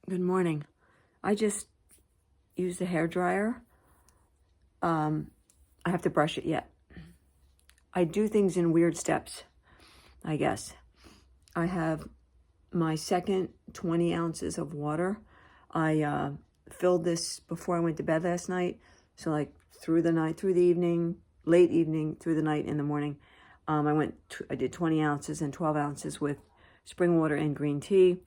Good morning. I just used the hair dryer. I have to brush it yet. I do things in weird steps, I guess. I have my second 20 ounces of water. I filled this before I went to bed last night. So like through the night, through the evening, late evening, through the night, in the morning. I did 20 ounces and 12 ounces with spring water and green tea.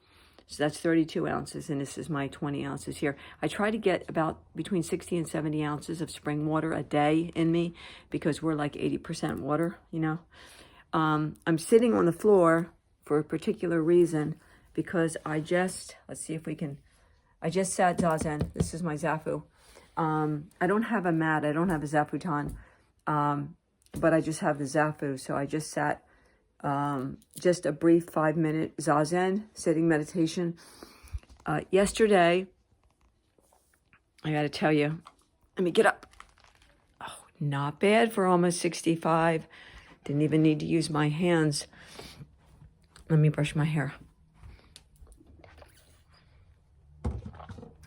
So that's 32 ounces, and this is my 20 ounces here. I try to get about between 60 and 70 ounces of spring water a day in me because we're like 80% water, you know. I'm sitting on the floor for a particular reason because I just sat Zazen. This is my Zafu. I don't have a mat. I don't have a Zafuton, but I just have the Zafu. So I just sat just a brief 5-minute Zazen sitting meditation. Yesterday, I got to tell you, let me get up. Oh, not bad for almost 65. Didn't even need to use my hands. Let me brush my hair.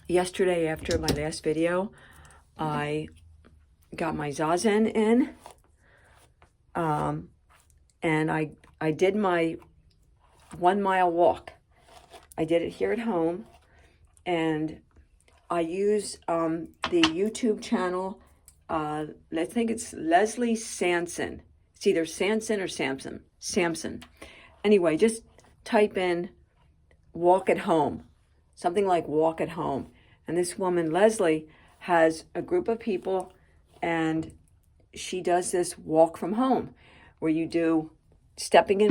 Yesterday, after my last video, I got my Zazen in. And I did my 1 mile walk. I did it here at home, and I use the YouTube channel. I think it's Leslie Sanson. It's either Sanson or Samson. Anyway, just type in walk at home, something like walk at home. And this woman, Leslie, has a group of people, and she does this walk from home, where you do walking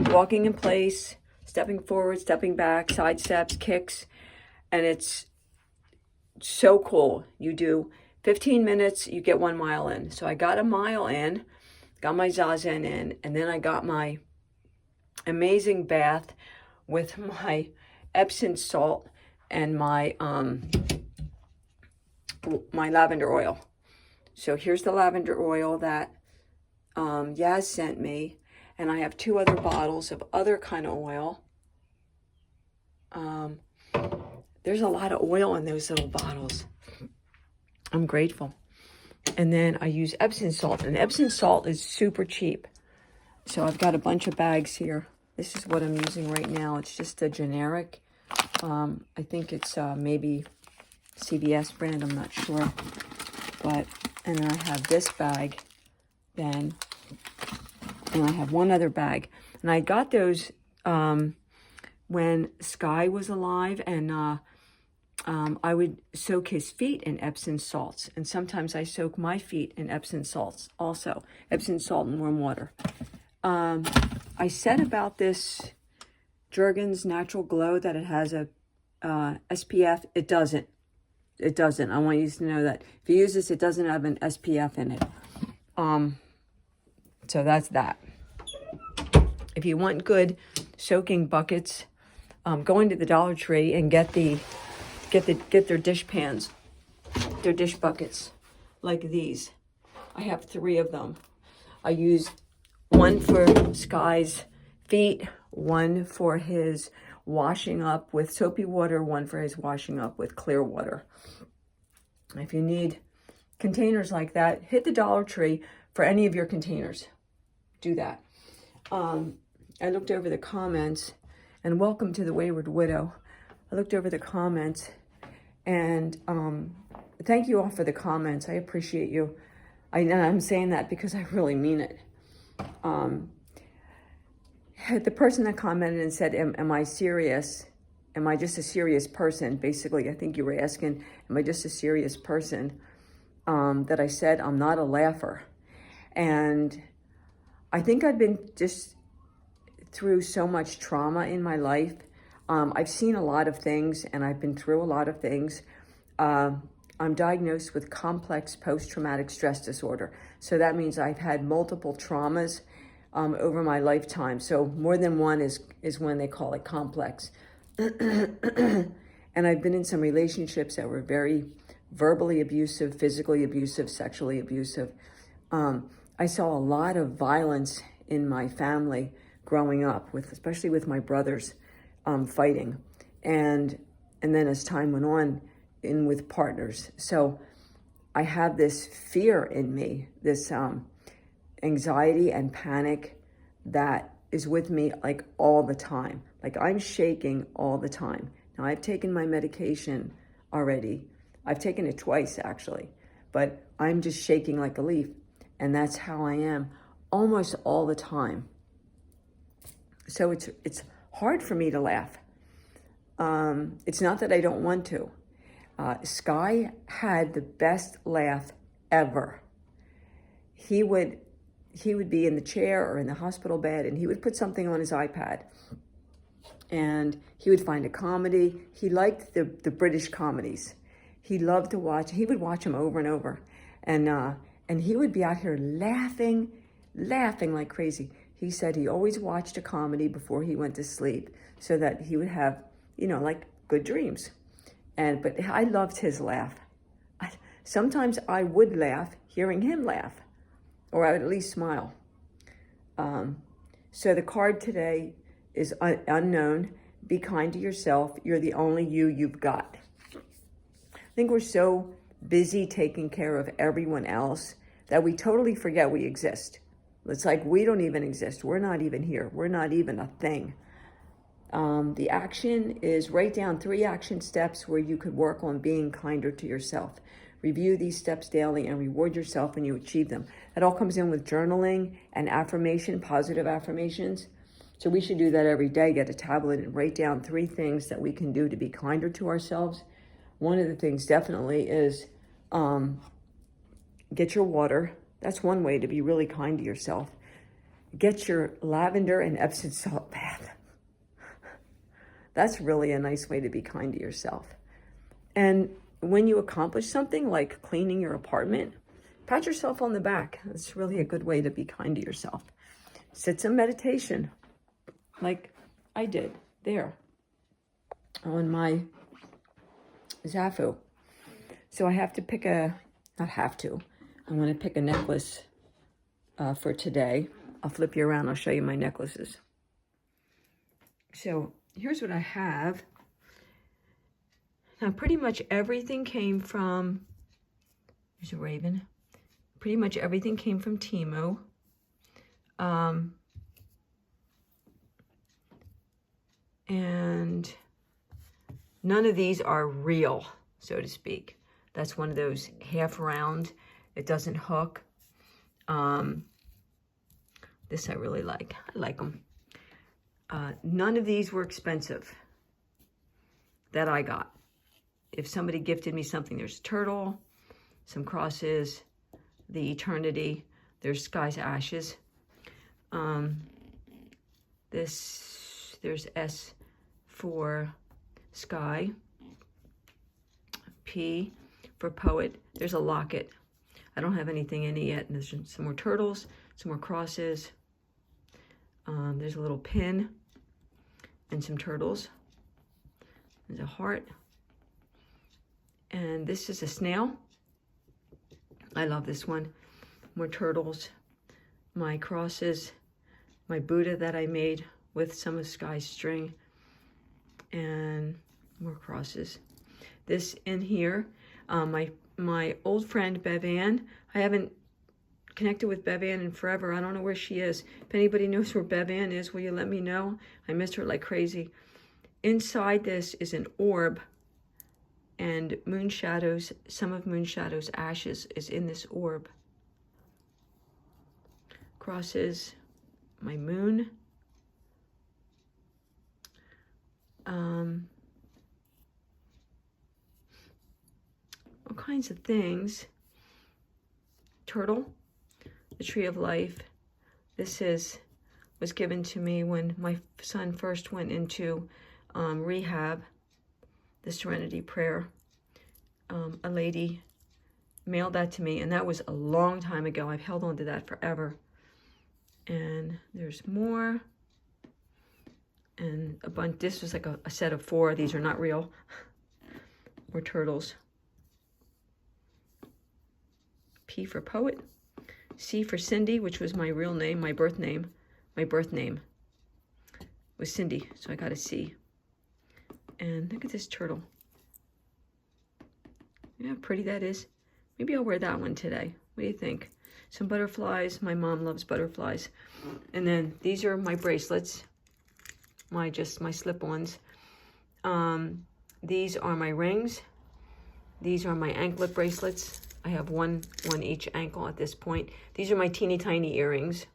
in place, stepping forward, stepping back, side steps, kicks, and it's so cool. You do 15 minutes, you get 1 mile in. So I got a mile in, got my Zazen in, and then I got my amazing bath with my Epsom salt and my lavender oil. So here's the lavender oil that Yaz sent me, and I have 2 other bottles of other kind of oil. There's a lot of oil in those little bottles. I'm grateful. And then I use Epsom salt, and Epsom salt is super cheap. So I've got a bunch of bags here. This is what I'm using right now. It's just a generic. I think it's maybe CVS brand. I'm not sure. And then I have this bag then. And I have one other bag. And I got those when Sky was alive, and I would soak his feet in Epsom salts. And sometimes I soak my feet in Epsom salts also. Epsom salt and warm water. I said about this Jergens Natural Glow that it has a SPF. It doesn't. It doesn't. I want you to know that. If you use this, it doesn't have an SPF in it. So that's that. If you want good soaking buckets, go into the Dollar Tree and get their dish pans, their dish buckets, like these. I have 3 of them. I use one for Sky's feet, one for his washing up with soapy water, one for his washing up with clear water. If you need containers like that, hit the Dollar Tree for any of your containers. Do that. I looked over the comments, and welcome to the Wayward Widow. I looked over the comments, and thank you all for the comments. I appreciate you. I'm saying that because I really mean it. The person that commented and said, am I serious? Am I just a serious person? Basically, I think you were asking, am I just a serious person? That I said, I'm not a laugher. And I think I've been just through so much trauma in my life. I've seen a lot of things, and I've been through a lot of things. I'm diagnosed with complex post-traumatic stress disorder. So that means I've had multiple traumas over my lifetime. So more than one is when they call it complex. And I've been in some relationships that were very verbally abusive, physically abusive, sexually abusive. I saw a lot of violence in my family growing up, especially with my brothers fighting. And and then as time went on, in with partners. So I have this fear in me, this anxiety and panic that is with me like all the time. Like I'm shaking all the time. Now I've taken my medication already. I've taken it twice actually, but I'm just shaking like a leaf. And that's how I am almost all the time. So it's hard for me to laugh. It's not that I don't want to. Sky had the best laugh ever. He would be in the chair or in the hospital bed, and he would put something on his iPad, and he would find a comedy. He liked the British comedies. He loved to watch. He would watch them over and over, and he would be out here laughing like crazy. He said he always watched a comedy before he went to sleep so that he would have, like good dreams. But I loved his laugh. Sometimes I would laugh hearing him laugh, or I would at least smile. So the card today is unknown. Be kind to yourself. You're the only you've got. I think we're so busy taking care of everyone else that we totally forget we exist. It's like we don't even exist. We're not even here. We're not even a thing. The action is write down 3 action steps where you could work on being kinder to yourself. Review these steps daily and reward yourself when you achieve them. That all comes in with journaling and affirmation, positive affirmations. So we should do that every day. Get a tablet and write down 3 things that we can do to be kinder to ourselves. One of the things definitely is get your water. That's one way to be really kind to yourself. Get your lavender and Epsom salt bath. That's really a nice way to be kind to yourself. And when you accomplish something like cleaning your apartment, pat yourself on the back. That's really a good way to be kind to yourself. Sit some meditation like I did there on my Zafu. So I have to pick I'm going to pick a necklace for today. I'll flip you around. I'll show you my necklaces. So here's what I have. Now, pretty much everything came from, there's a raven. Pretty much everything came from Temu. And none of these are real, so to speak. That's one of those half round. It doesn't hook. This I really like. I like them. None of these were expensive that I got. If somebody gifted me something, there's a turtle, some crosses, the eternity, there's Sky's ashes. There's S for Sky, P for poet. There's a locket. I don't have anything in it yet. And there's some more turtles, some more crosses. There's a little pin and some turtles. There's a heart. And this is a snail. I love this one. More turtles, my crosses, my Buddha that I made with some of Sky's string, and more crosses. This in here, my old friend Bevan. I haven't connected with Bevan in forever. I don't know where she is. If anybody knows where Bevan is, will you let me know? I missed her like crazy. Inside this is an orb, and Moon Shadows, some of Moon Shadow's ashes is in this orb. Crosses, my moon. All kinds of things. Turtle, the tree of life. This was given to me when my son first went into rehab, the Serenity Prayer. A lady mailed that to me, and that was a long time ago. I've held on to that forever. And there's more. And a bunch. This was like a set of 4. These are not real. More turtles. P for poet. C for Cindy, which was my real name, my birth name. My birth name was Cindy, so I got a C. And look at this turtle. You know how pretty that is? Maybe I'll wear that one today. What do you think? Some butterflies. My mom loves butterflies. And then these are my bracelets. My slip-ons. These are my rings. These are my anklet bracelets. I have one each ankle at this point. These are my teeny tiny earrings.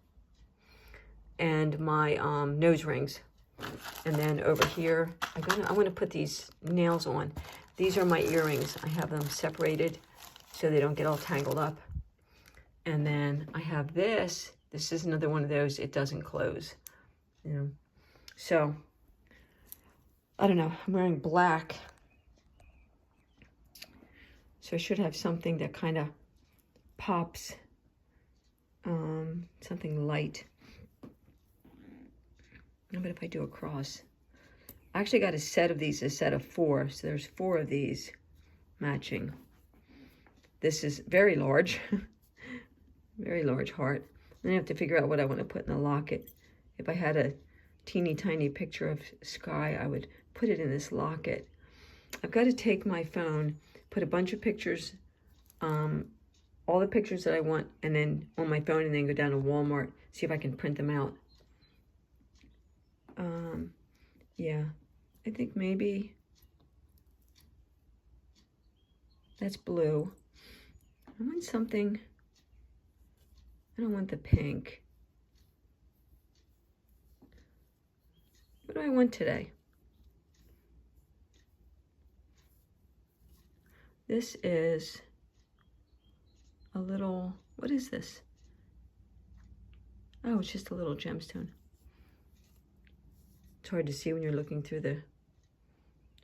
And my nose rings. And then over here, I want to put these nails on. These are my earrings. I have them separated so they don't get all tangled up. And then I have this. This is another one of those. It doesn't close. You know. So, I don't know. I'm wearing black. So I should have something that kind of pops. Something light. But if I do a cross, I actually got a set of these, a set of 4. So there's 4 of these matching. This is very large, very large heart. Then I have to figure out what I want to put in the locket. If I had a teeny tiny picture of sky, I would put it in this locket. I've got to take my phone, put a bunch of pictures, all the pictures that I want, and then on my phone, and then go down to Walmart, see if I can print them out. Yeah, I think maybe that's blue. I want something, I don't want the pink. What do I want today? This is a little, what is this? Oh, it's just a little gemstone. It's hard to see when you're looking through the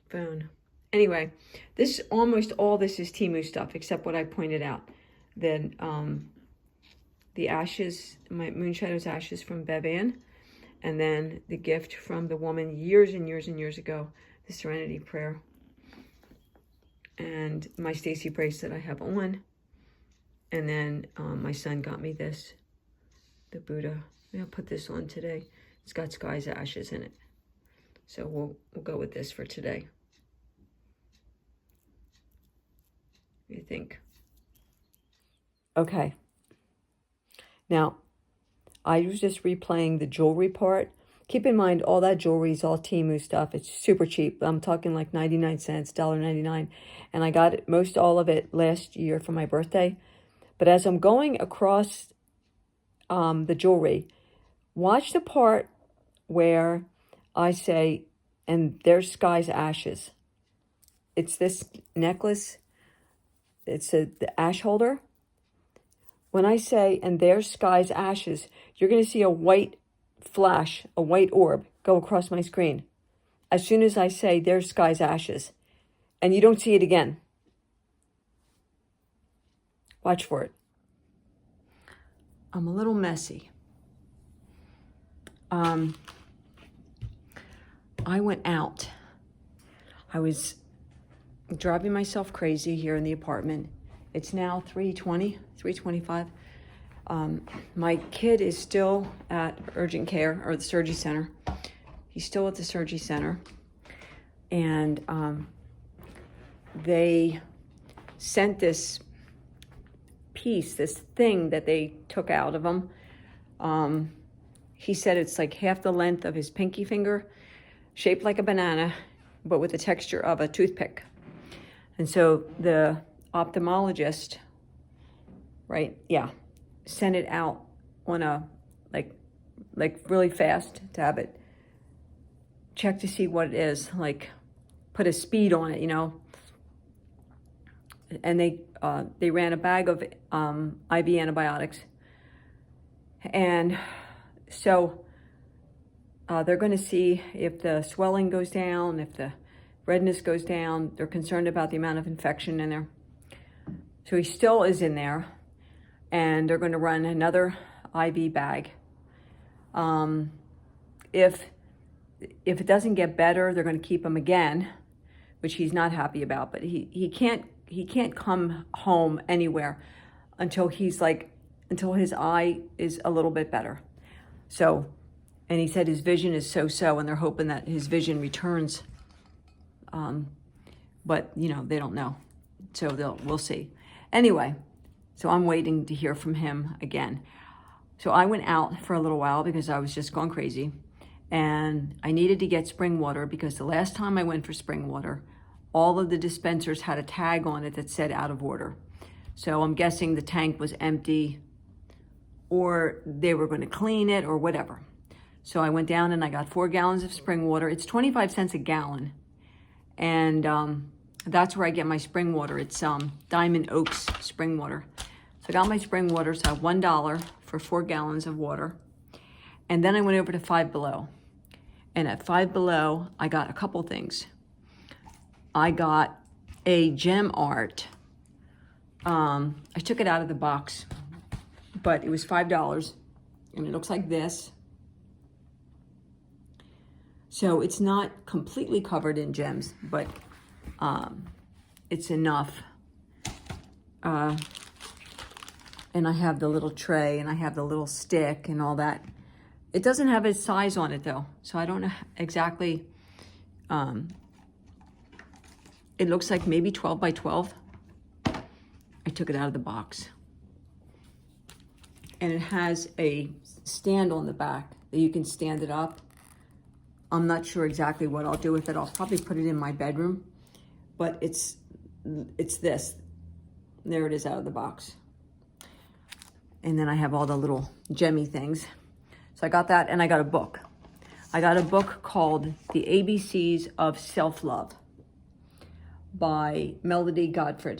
phone. Anyway, this almost all this is Temu stuff, except what I pointed out. Then the ashes, my Moonshadow's ashes from Bevan, and then the gift from the woman years and years and years ago, the Serenity Prayer, and my Stacy bracelet I have on, and then my son got me this, the Buddha. I'll put this on today. It's got Sky's ashes in it. So we'll go with this for today. What do you think? Okay. Now, I was just replaying the jewelry part. Keep in mind, all that jewelry is all Temu stuff. It's super cheap. I'm talking like 99 cents, $1.99. And I got it, most all of it last year for my birthday. But as I'm going across the jewelry, watch the part where I say, and there's Sky's ashes. It's this necklace. It's the ash holder. When I say, and there's Sky's ashes, you're going to see a white flash, a white orb go across my screen. As soon as I say, there's Sky's ashes. And you don't see it again. Watch for it. I'm a little messy. I went out. I was driving myself crazy here in the apartment. It's now 3:20, 3:25. My kid is still at urgent care, or the surgery center. He's still at the surgery center. And they sent this piece, this thing that they took out of him. He said it's like half the length of his pinky finger, shaped like a banana, but with the texture of a toothpick. And so the ophthalmologist, sent it out on a, like really fast to have it check to see what it is, like put a speed on it, you know. And they ran a bag of IV antibiotics. And so they're going to see if the swelling goes down, if the redness goes down. They're concerned about the amount of infection in there. So he still is in there, and they're going to run another IV bag. If it doesn't get better, they're going to keep him again, which he's not happy about. But he can't come home anywhere until his eye is a little bit better. So, and he said his vision is so-so, and they're hoping that his vision returns. But, you know, they don't know. So we'll see. Anyway, so I'm waiting to hear from him again. So I went out for a little while because I was just going crazy. And I needed to get spring water because the last time I went for spring water, all of the dispensers had a tag on it that said out of order. So I'm guessing the tank was empty, or they were going to clean it or whatever. So I went down and I got 4 gallons of spring water. It's 25 cents a gallon. And that's where I get my spring water. It's Diamond Oaks spring water. So I got my spring water, so I have $1 for 4 gallons of water. And then I went over to Five Below. And at Five Below, I got a couple things. I got a gem art. I took it out of the box, but it was $5, and it looks like this. So it's not completely covered in gems, but it's enough. And I have the little tray, and I have the little stick and all that. It doesn't have a size on it though, so I don't know exactly. It looks like maybe 12 by 12. I took it out of the box. And it has a stand on the back that you can stand it up. I'm not sure exactly what I'll do with it. I'll probably put it in my bedroom, but it's this. There it is out of the box. And then I have all the little gemmy things. So I got that, and I got a book. I got a book called The ABCs of Self-Love by Melody Godfrey.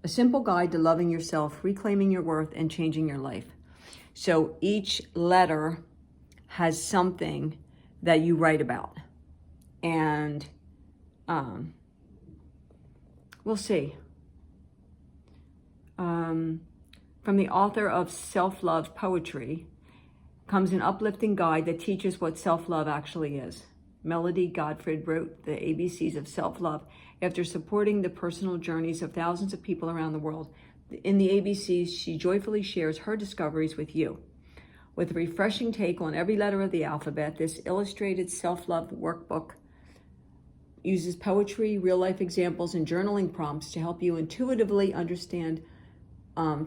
A simple guide to loving yourself, reclaiming your worth, and changing your life. So each letter has something that you write about. And we'll see. From the author of Self-Love Poetry comes an uplifting guide that teaches what self-love actually is. Melody Godfrey wrote the ABCs of self-love after supporting the personal journeys of thousands of people around the world. In the ABCs, she joyfully shares her discoveries with you. With a refreshing take on every letter of the alphabet, this illustrated self-love workbook uses poetry, real-life examples, and journaling prompts to help you intuitively understand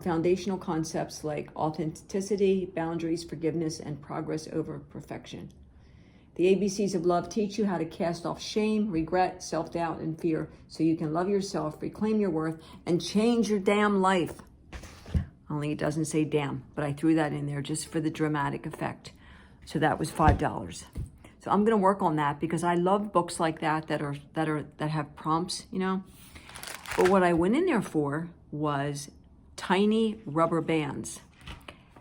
foundational concepts like authenticity, boundaries, forgiveness, and progress over perfection. The ABCs of love teach you how to cast off shame, regret, self-doubt, and fear so you can love yourself, reclaim your worth, and change your damn life. Only it doesn't say damn, but I threw that in there just for the dramatic effect. So that was $5. So I'm going to work on that because I love books like that that have prompts, you know. But what I went in there for was tiny rubber bands.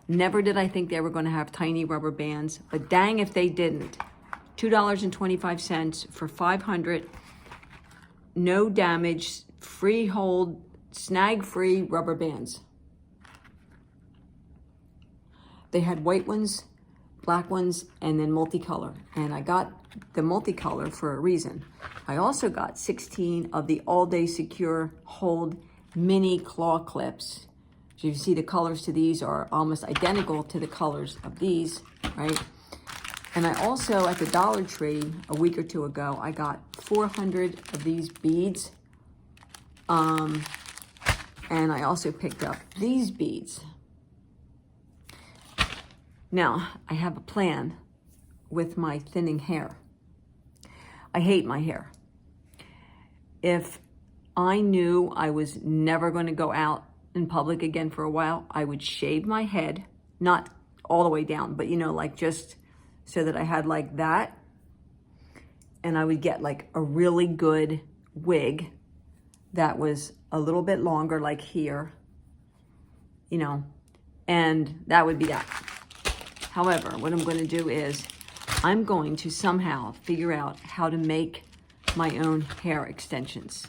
Never did I think they were going to have tiny rubber bands, but dang if they didn't. $2.25 for 500, no damage, free hold, snag-free rubber bands. They had white ones, black ones, and then multicolor. And I got the multicolor for a reason. I also got 16 of the All Day Secure Hold mini claw clips. So you see the colors to these are almost identical to the colors of these, right? And I also, at the Dollar Tree a week or two ago, I got 400 of these beads. And I also picked up these beads. Now, I have a plan with my thinning hair. I hate my hair. If I knew I was never going to go out in public again for a while, I would shave my head, not all the way down, but you know, like just so that I had like that. And I would get like a really good wig that was a little bit longer, like here, you know, and that would be that. However, what I'm going to do is I'm going to somehow figure out how to make my own hair extensions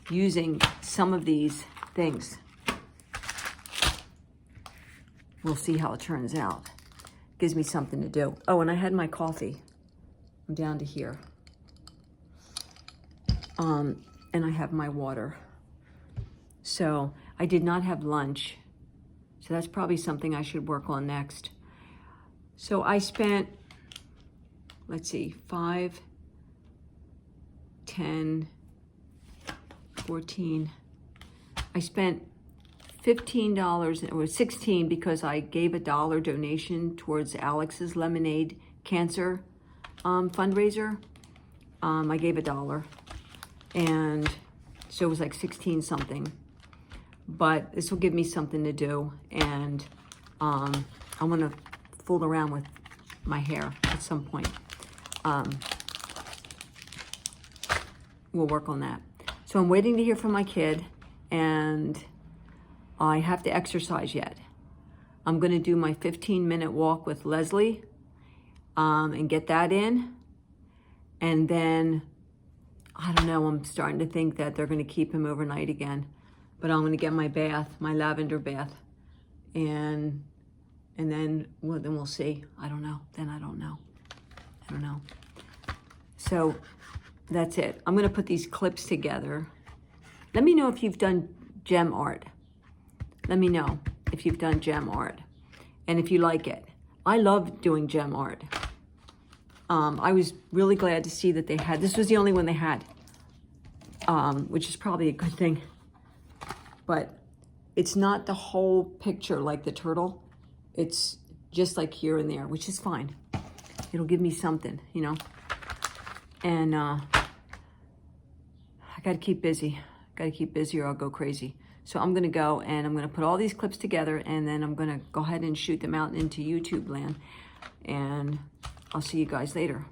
using some of these things. We'll see how it turns out. Gives me something to do. Oh, and I had my coffee. I'm down to here. And I have my water. So I did not have lunch. So that's probably something I should work on next. So I spent, let's see, 10, 14. I spent $15, or 16, because I gave a $1 donation towards Alex's Lemonade Cancer fundraiser. I gave $1, and so it was like 16 something. But this will give me something to do, and I'm gonna fool around with my hair at some point. We'll work on that. So I'm waiting to hear from my kid, and I have to exercise yet. I'm gonna do my 15-minute walk with Leslie and get that in. And then, I don't know, I'm starting to think that they're gonna keep him overnight again. But I'm gonna get my bath, my lavender bath. And then we'll see. I don't know. Then I don't know. I don't know. So that's it. I'm gonna put these clips together. Let me know if you've done gem art. Let me know if you've done gem art and if you like it. I love doing gem art. I was really glad to see that they had, this was the only one they had, which is probably a good thing. But it's not the whole picture like the turtle. It's just like here and there, which is fine. It'll give me something, you know. And I gotta keep busy. Gotta keep busy or I'll go crazy. So I'm gonna go and I'm gonna put all these clips together, and then I'm gonna go ahead and shoot them out into YouTube land. And I'll see you guys later.